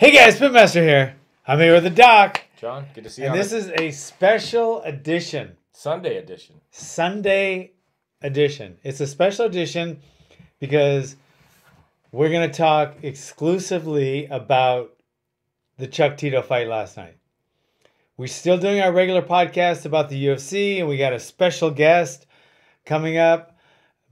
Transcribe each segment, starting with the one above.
Hey guys, Pitmaster here. I'm here with the doc. John, good to see you. And this is a special edition. Sunday edition. Sunday edition. It's a special edition because we're going to talk exclusively about the Chuck Tito fight last night. We're still doing our regular podcast about the UFC, and we got a special guest coming up.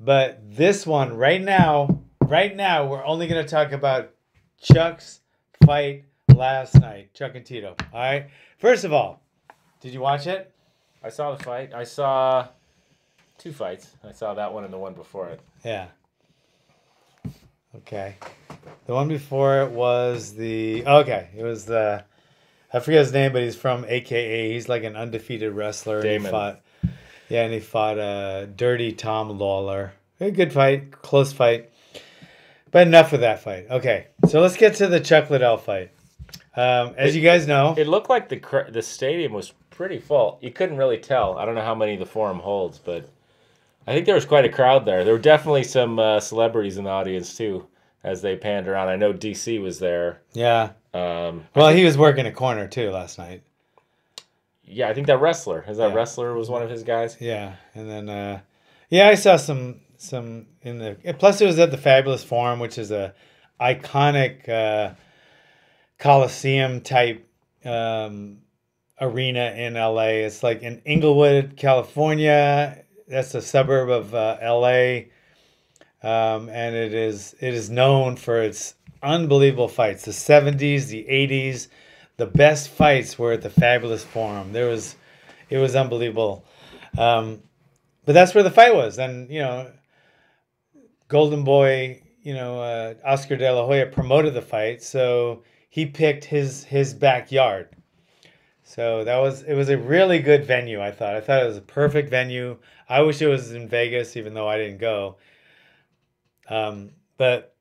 But this one, right now, we're only going to talk about Chuck's fight last night. Chuck and Tito. All right. First of all, did you watch it? I saw the fight. I saw two fights. I saw that one and the one before it. Yeah. Okay. The one before it was it was I forget his name, but he's from AKA. He's like an undefeated wrestler. Damon. And he fought Dirty Tom Lawler. A good fight, close fight. But enough of that fight. Okay, so let's get to the Chuck Liddell fight. As you guys know, it looked like the stadium was pretty full. You couldn't really tell. I don't know how many the Forum holds, but I think there was quite a crowd there. There were definitely some celebrities in the audience too, as they panned around. I know DC was there. Yeah. Well, he was working a corner too last night. Yeah, I think that wrestler. Wrestler was one of his guys. Yeah, and then I saw some in the. Plus, it was at the Fabulous Forum, which is a iconic Coliseum type arena in LA. It's like in Inglewood, California. That's a suburb of LA, and it is known for its unbelievable fights. The 70s, the 80s, the best fights were at the Fabulous Forum. It was unbelievable. But that's where the fight was, and Golden Boy, Oscar De La Hoya promoted the fight, so he picked his backyard. So it was a really good venue, I thought. I thought it was a perfect venue. I wish it was in Vegas, even though I didn't go. But,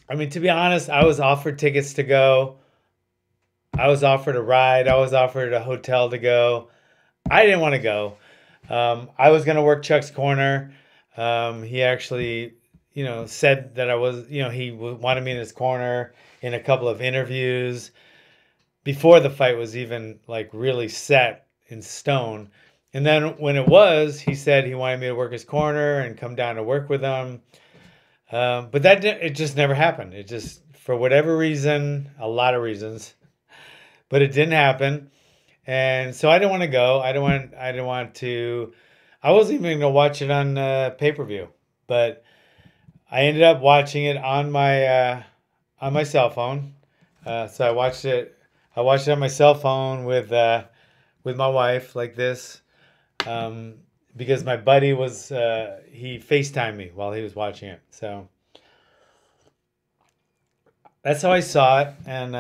I mean, to be honest, I was offered tickets to go. I was offered a ride. I was offered a hotel to go. I didn't want to go. I was going to work Chuck's corner. He actually, said that I was, he wanted me in his corner in a couple of interviews before the fight was even like really set in stone. And then when it was, he said he wanted me to work his corner and come down to work with him. But it just never happened. It just, for whatever reason, a lot of reasons, but it didn't happen. And so I didn't want to go. I didn't want to. I wasn't even going to watch it on pay-per-view, but I ended up watching it on my cell phone. So I watched it on my cell phone with my wife like this, because my buddy was he FaceTimed me while he was watching it. So that's how I saw it, and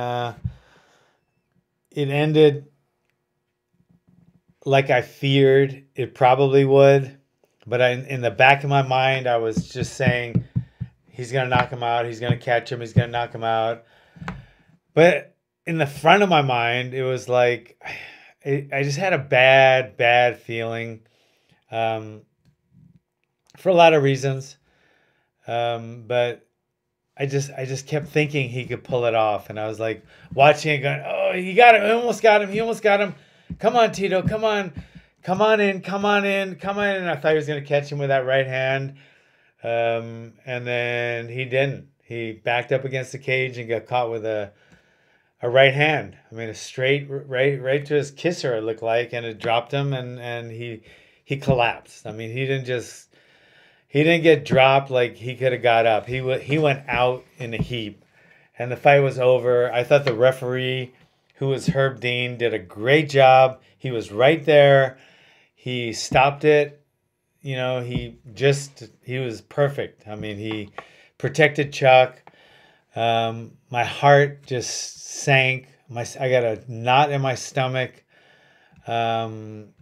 it ended like I feared it probably would, but in the back of my mind, I was just saying, he's going to knock him out, he's going to catch him, he's going to knock him out. But in the front of my mind, it was like, I just had a bad feeling, for a lot of reasons. But I just kept thinking he could pull it off. And I was like watching it going, oh, he got him, he almost got him. Come on, Tito, come on in. And I thought he was going to catch him with that right hand. And then he didn't. He backed up against the cage and got caught with a right hand. I mean, a straight right to his kisser, it looked like, and it dropped him, and he collapsed. I mean, he didn't get dropped like he could have got up. He went out in a heap, and the fight was over. I thought the referee, who was Herb Dean, did a great job. He was right there. He stopped it. He was perfect. I mean, he protected Chuck. My heart just sank. I got a knot in my stomach. But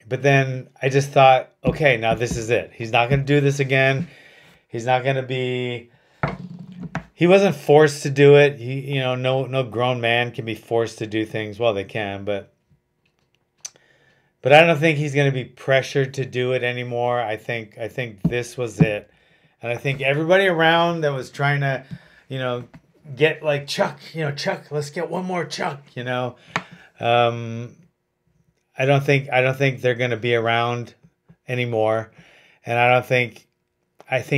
then I just thought, okay, now this is it. He's not going to do this again. He's not going to be. He wasn't forced to do it. No grown man can be forced to do things. Well, they can, but I don't think he's going to be pressured to do it anymore. I think this was it, and I think everybody around that was trying to, get like Chuck, Chuck, let's get one more Chuck, Um, I don't think they're going to be around anymore, and I think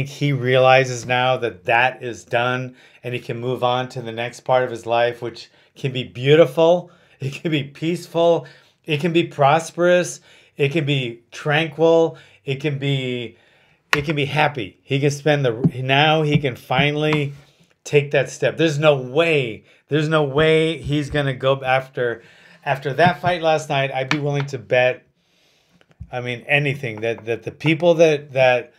he realizes now that that is done, and he can move on to the next part of his life, which can be beautiful, it can be peaceful, it can be prosperous, it can be tranquil, it can be happy. He can now he can finally take that step. There's no way he's gonna go after that fight last night. I'd be willing to bet, I mean, anything that the people that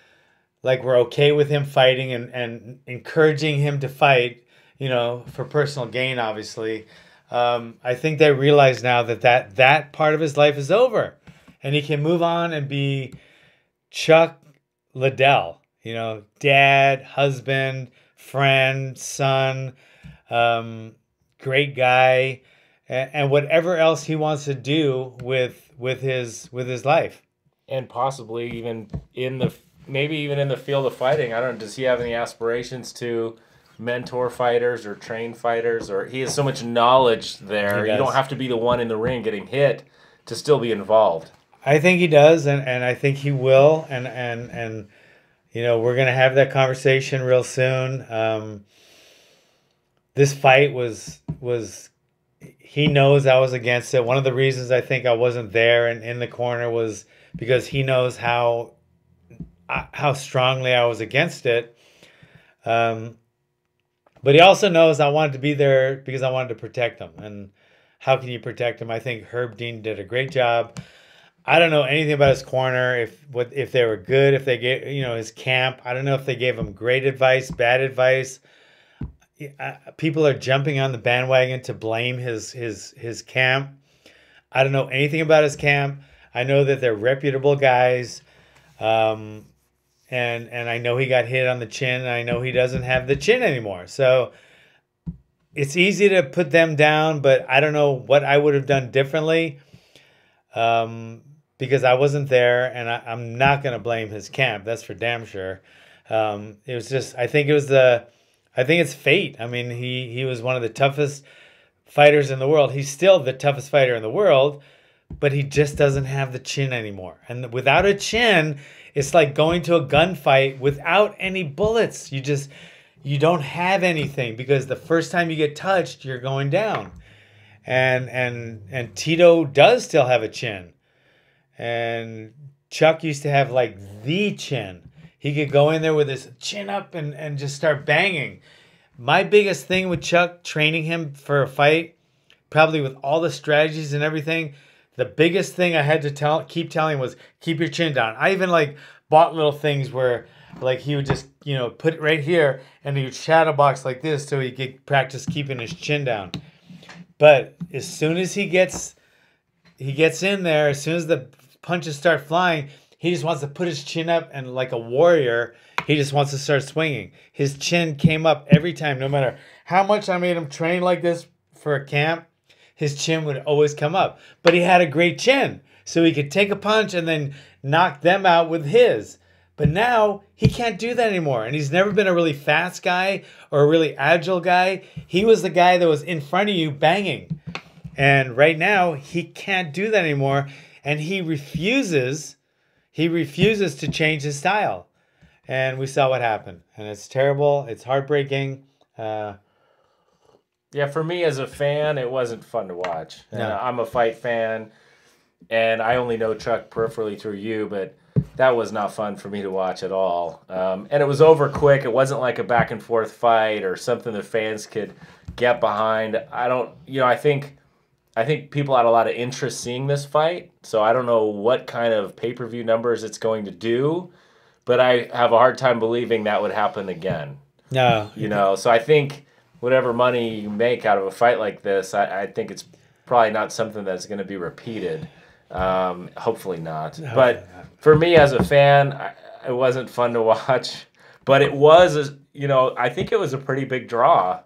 like were okay with him fighting and encouraging him to fight, for personal gain, obviously. I think they realize now that part of his life is over, and he can move on and be Chuck Liddell, dad, husband, friend, son, great guy, and whatever else he wants to do with his life, and possibly even maybe even in the field of fighting. I don't know. Does he have any aspirations to mentor fighters or train fighters? Or he has so much knowledge there. You don't have to be the one in the ring getting hit to still be involved. I think he does, and I think he will, and we're gonna have that conversation real soon. This fight was he knows I was against it. One of the reasons I think I wasn't there and in the corner was because he knows how strongly I was against it. But he also knows I wanted to be there because I wanted to protect him. And how can you protect him? I think Herb Dean did a great job. I don't know anything about his corner, if they were good, if they gave, his camp. I don't know if they gave him great advice, bad advice. People are jumping on the bandwagon to blame his camp. I don't know anything about his camp. I know that they're reputable guys. And I know he got hit on the chin, and I know he doesn't have the chin anymore. So it's easy to put them down, but I don't know what I would have done differently. Because I wasn't there, and I'm not going to blame his camp. That's for damn sure. It was just, I think it's fate. I mean, he was one of the toughest fighters in the world. He's still the toughest fighter in the world, but he just doesn't have the chin anymore. And without a chin, it's like going to a gunfight without any bullets. You don't have anything, because the first time you get touched, you're going down. And Tito does still have a chin. And Chuck used to have like the chin. He could go in there with his chin up and just start banging. My biggest thing with Chuck, training him for a fight, probably with all the strategies and everything, the biggest thing I had to keep telling him was, keep your chin down. I even like bought little things where like he would just, put it right here, and he would shadow box like this so he could practice keeping his chin down. But as soon as he gets in there, as soon as the punches start flying, he just wants to put his chin up, and like a warrior, he just wants to start swinging. His chin came up every time, no matter how much I made him train like this for a camp, his chin would always come up. But he had a great chin, so he could take a punch and then knock them out with his. But now he can't do that anymore, and he's never been a really fast guy or a really agile guy. He was the guy that was in front of you banging. And right now, he can't do that anymore, and he refuses to change his style. And we saw what happened, and it's terrible. It's heartbreaking. Yeah, for me as a fan, it wasn't fun to watch. No. I'm a fight fan, and I only know Chuck peripherally through you, but that was not fun for me to watch at all. And it was over quick. It wasn't like a back and forth fight or something the fans could get behind. I think people had a lot of interest seeing this fight, so I don't know what kind of pay-per-view numbers it's going to do, but I have a hard time believing that would happen again. No. So I think whatever money you make out of a fight like this, I think it's probably not something that's going to be repeated. Hopefully not. No. But for me as a fan, it wasn't fun to watch, but it was, I think it was a pretty big draw.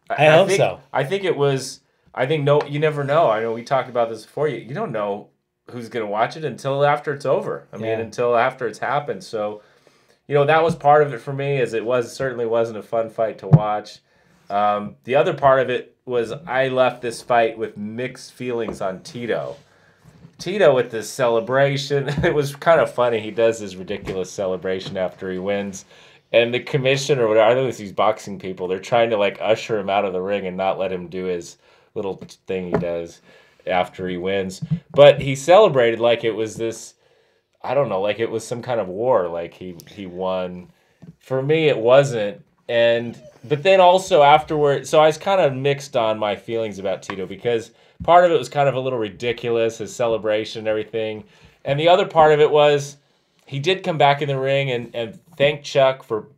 I hope so. I think it was... you never know. I know we talked about this before. You don't know who's going to watch it until after it's over. Until after it's happened. So, that was part of it for me, as it certainly wasn't a fun fight to watch. The other part of it was I left this fight with mixed feelings on Tito. Tito with this celebration, it was kind of funny. He does this ridiculous celebration after he wins. And the commissioner, whatever, I think it's these boxing people, they're trying to like usher him out of the ring and not let him do his little thing he does after he wins. But he celebrated like it was this, I don't know, like it was some kind of war, like he won. For me, it wasn't. But then also afterward, so I was kind of mixed on my feelings about Tito because part of it was kind of a little ridiculous, his celebration and everything. And the other part of it was he did come back in the ring and thank Chuck for,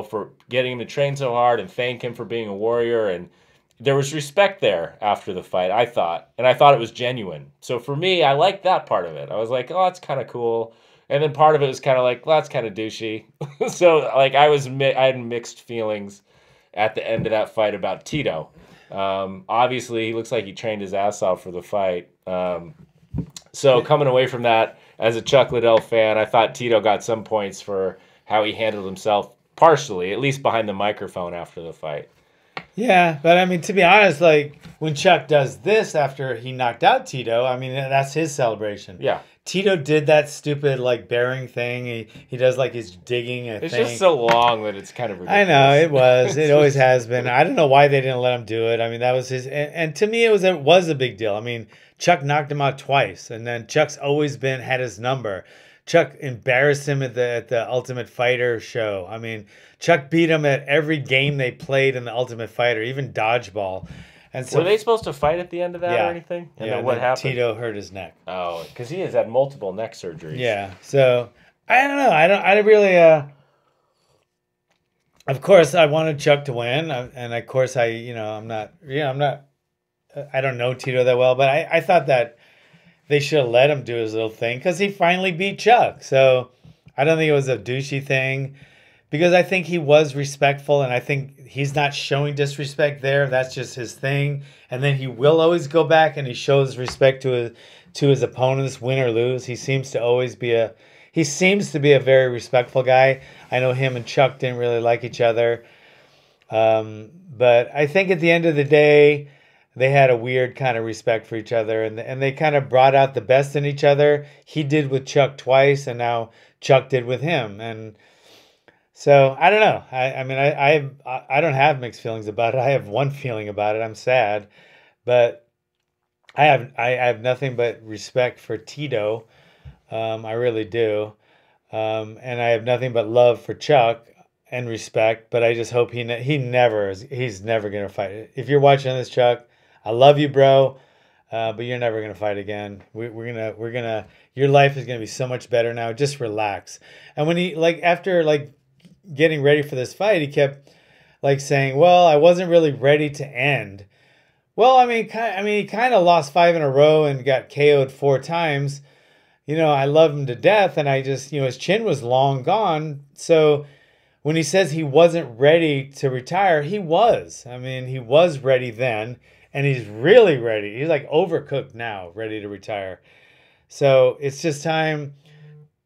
for getting him to train so hard and thank him for being a warrior. And there was respect there after the fight, I thought. And I thought it was genuine. So for me, I liked that part of it. I was like, oh, that's kind of cool. And then part of it was kind of like, well, that's kind of douchey. So like I had mixed feelings at the end of that fight about Tito. Obviously, he looks like he trained his ass off for the fight. So coming away from that, as a Chuck Liddell fan, I thought Tito got some points for how he handled himself partially, at least behind the microphone after the fight. Yeah, but I mean, to be honest, like when Chuck does this after he knocked out Tito, I mean, that's his celebration. Yeah. Tito did that stupid like bearing thing. He does like his digging It's thing. just so long that it's kind of ridiculous. I know it was. It always has been. I don't know why they didn't let him do it. I mean, that was his. And to me, it was a big deal. I mean, Chuck knocked him out twice, and then Chuck's always had his number. Chuck embarrassed him at the Ultimate Fighter show. I mean, Chuck beat him at every game they played in the Ultimate Fighter, even dodgeball. And so, were they supposed to fight at the end of that or anything? And then what happened? Tito hurt his neck. Oh, because he has had multiple neck surgeries. Yeah. So I don't know. I really. Of course, I wanted Chuck to win, and of course, I'm not. I don't know Tito that well, but I thought that they should have let him do his little thing because he finally beat Chuck. So I don't think it was a douchey thing. Because I think he was respectful, and I think he's not showing disrespect there. That's just his thing. And then he will always go back and he shows respect to his opponents, win or lose. He seems to be a very respectful guy. I know him and Chuck didn't really like each other. But I think at the end of the day, they had a weird kind of respect for each other, and they kind of brought out the best in each other. He did with Chuck twice, and now Chuck did with him. And so I don't know. I mean, I don't have mixed feelings about it. I have one feeling about it. I'm sad, but I have nothing but respect for Tito. I really do, and I have nothing but love for Chuck and respect. But I just hope he's never gonna fight. If you're watching this, Chuck, I love you, bro, but you're never gonna fight again. We're gonna. Your life is gonna be so much better now. Just relax. And when he after getting ready for this fight, he kept saying, well, I wasn't really ready to end. Well, I mean, he kind of lost 5 in a row and got KO'd 4 times. I love him to death, and I just, his chin was long gone. So when he says he wasn't ready to retire, he was. I mean, he was ready then, and he's really ready. He's overcooked now, ready to retire. So it's just time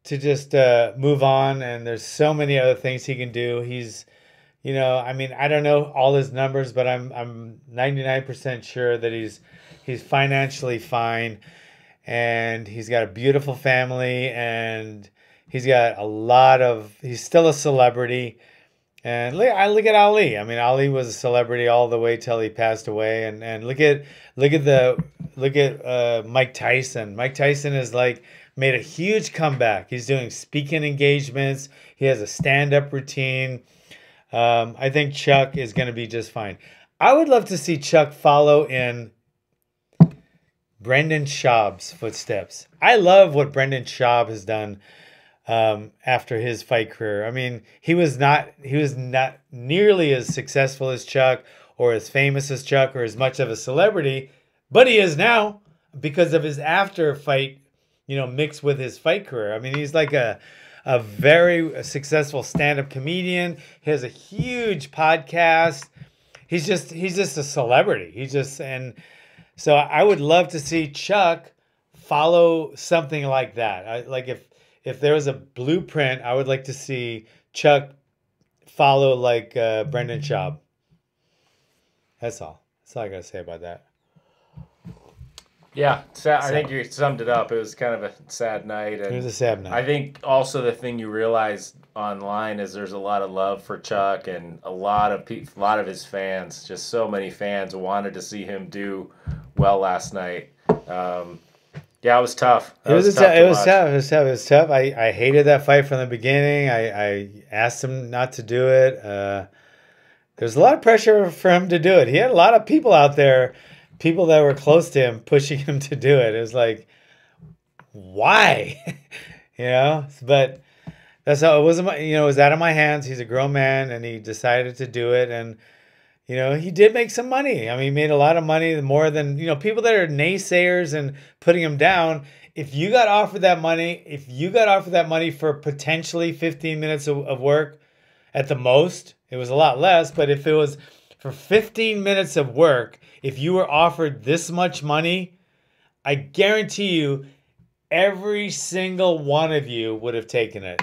to just move on, and there's so many other things he can do. He's, I mean, I don't know all his numbers, but I'm 99% sure that he's financially fine, and he's got a beautiful family, and he's got he's still a celebrity. And look at Ali. I mean, Ali was a celebrity all the way till he passed away, and look at Mike Tyson. Mike Tyson is made a huge comeback. He's doing speaking engagements. He has a stand-up routine. I think Chuck is going to be just fine. I would love to see Chuck follow in Brendan Schaub's footsteps. I love what Brendan Schaub has done after his fight career. I mean, he was not nearly as successful as Chuck or as famous as Chuck or as much of a celebrity, but he is now because of his after fight mixed with his fight career. I mean, he's a very successful stand-up comedian. He has a huge podcast. He's just a celebrity. And so I would love to see Chuck follow something like that. If there was a blueprint, I would like to see Chuck follow Brendan Schaub. That's all. That's all I got to say about that. Yeah, I think you summed it up. It was kind of a sad night. And it was a sad night. I think also the thing you realize online is there's a lot of love for Chuck, and a lot of his fans, just so many fans wanted to see him do well last night. Yeah, it was tough. It was tough. I hated that fight from the beginning. I asked him not to do it. There's a lot of pressure for him to do it. He had a lot of people out there, people that were close to him, pushing him to do it. It was like, why? But that's how it wasn't. It was out of my hands. He's a grown man, and he decided to do it. And he did make some money. I mean, he made a lot of money, more than people that are naysayers and putting him down. If you got offered that money for potentially 15 minutes of work, at the most, it was a lot less. But if it was for 15 minutes of work, if you were offered this much money, I guarantee you, every single one of you would have taken it.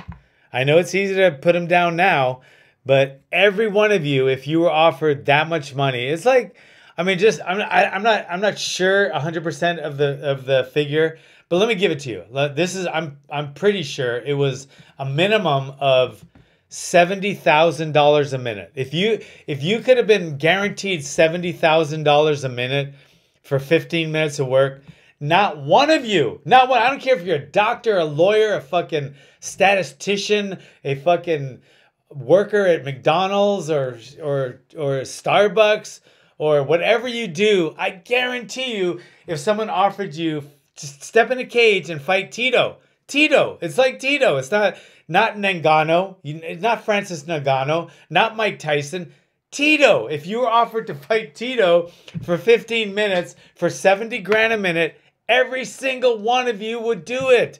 I know it's easy to put him down now, but every one of you, if you were offered that much money, it's like, I'm not sure 100% of the figure, but let me give it to you. I'm pretty sure it was a minimum of $70,000 a minute. If you could have been guaranteed $70,000 a minute for 15 minutes of work, not one of you, not one. I don't care if you're a doctor, a lawyer, a fucking statistician, a fucking worker at McDonald's or Starbucks or whatever you do. I guarantee you, if someone offered you to step in a cage and fight Tito, it's like Tito. It's not Ngannou. It's not Francis Ngannou. Not Mike Tyson. Tito. If you were offered to fight Tito for 15 minutes for 70 grand a minute, every single one of you would do it.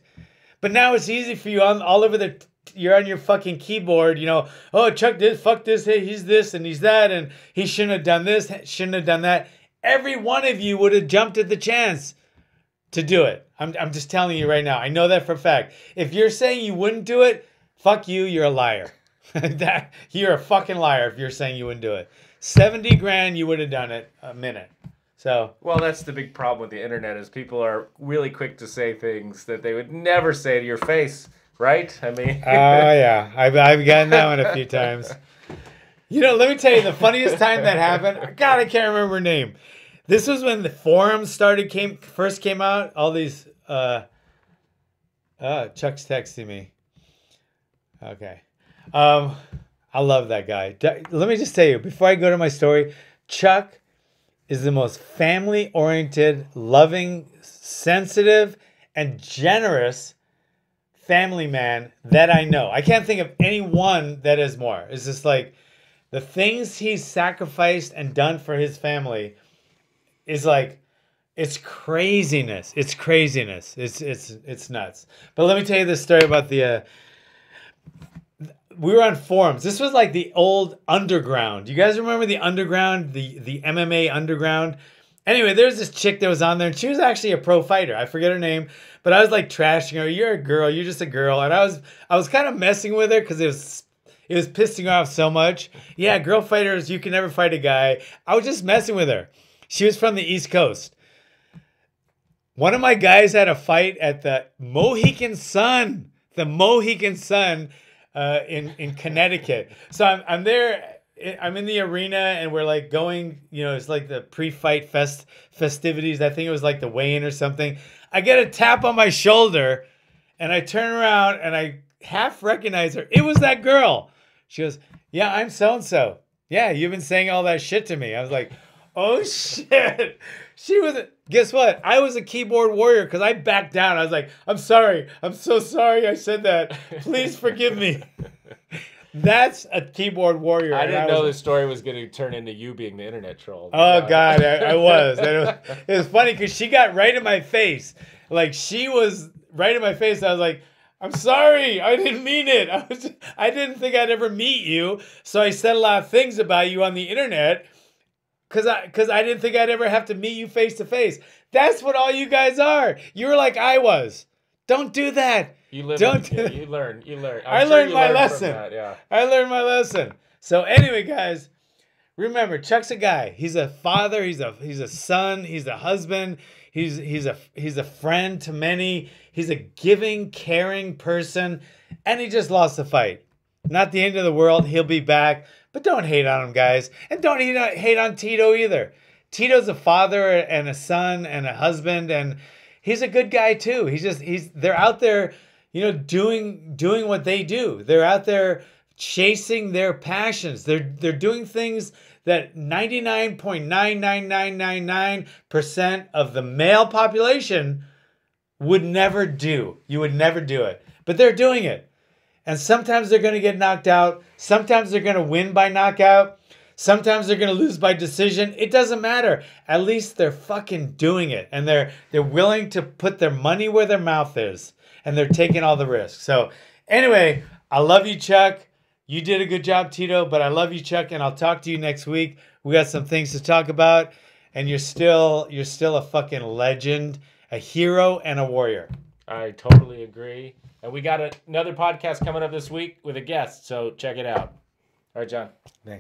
But now it's easy for you all over you're on your fucking keyboard, oh, Chuck this, fuck this, hey, he's this and he's that, and he shouldn't have done this, shouldn't have done that. Every one of you would have jumped at the chance to do it. I'm just telling you right now. I know that for a fact. If you're saying you wouldn't do it, fuck you, you're a liar. You're a fucking liar if you're saying you wouldn't do it. 70 grand, you would have done it a minute. So, well, that's the big problem with the internet is people are really quick to say things that they would never say to your face, right? I mean, oh yeah, I've gotten that one a few times. Let me tell you the funniest time that happened. God, I can't remember her name. This was when the forums first came out. All these Chuck's texting me. Okay, I love that guy. Let me just tell you before I go to my story, Chuck is the most family-oriented, loving, sensitive, and generous family man that I know. I can't think of anyone that is more. It's just like the things he's sacrificed and done for his family is like, it's craziness. It's craziness. It's nuts. But let me tell you this story about we were on forums. This was like the old underground. You guys remember the underground, the MMA underground? Anyway, there's this chick that was on there, and she was actually a pro fighter. I forget her name, but I was like trashing her. You're a girl. You're just a girl. And I was kind of messing with her because it was pissing her off so much. Yeah, girl fighters, you can never fight a guy. I was just messing with her. She was from the East Coast. One of my guys had a fight at the Mohegan Sun. The Mohegan Sun. In Connecticut. So I'm there. I'm in the arena, and we're like going. It's like the pre-fight festivities. I think it was like the weigh-in or something. I get a tap on my shoulder, and I turn around and I half recognize her. It was that girl. She goes, "Yeah, I'm so and so. Yeah, you've been saying all that shit to me." I was like, "Oh shit." Guess what? I was a keyboard warrior because I backed down. I was like, I'm sorry. I'm so sorry I said that. Please forgive me. That's a keyboard warrior. I didn't know this story was going to turn into you being the internet troll. Oh, God, I was. It was funny because she got right in my face. Like, she was right in my face. I was like, I'm sorry. I didn't mean it. I didn't think I'd ever meet you. So I said a lot of things about you on the internet. Because I didn't think I'd ever have to meet you face to face. That's what all you guys are. You're like I was. Don't do that. You learn. I learned my lesson. Yeah. I learned my lesson. So anyway, guys, Remember, Chuck's a guy. He's a father. He's a son. He's a husband. He's a friend to many. He's a giving, caring person, and he just lost the fight. Not the end of the world. He'll be back, but don't hate on him, guys, and don't hate on Tito either. Tito's a father and a son and a husband, and he's a good guy too. They're out there, doing what they do. They're out there chasing their passions. They're doing things that 99.99999% of the male population would never do. You would never do it. But they're doing it. And sometimes they're going to get knocked out. Sometimes they're going to win by knockout. Sometimes they're going to lose by decision. It doesn't matter. At least they're fucking doing it. And they're willing to put their money where their mouth is. And they're taking all the risks. So anyway, I love you, Chuck. You did a good job, Tito, but I love you, Chuck, and I'll talk to you next week. We got some things to talk about, and you're still a fucking legend, a hero, and a warrior. I totally agree. And we got another podcast coming up this week with a guest, so check it out. All right, John. Thanks.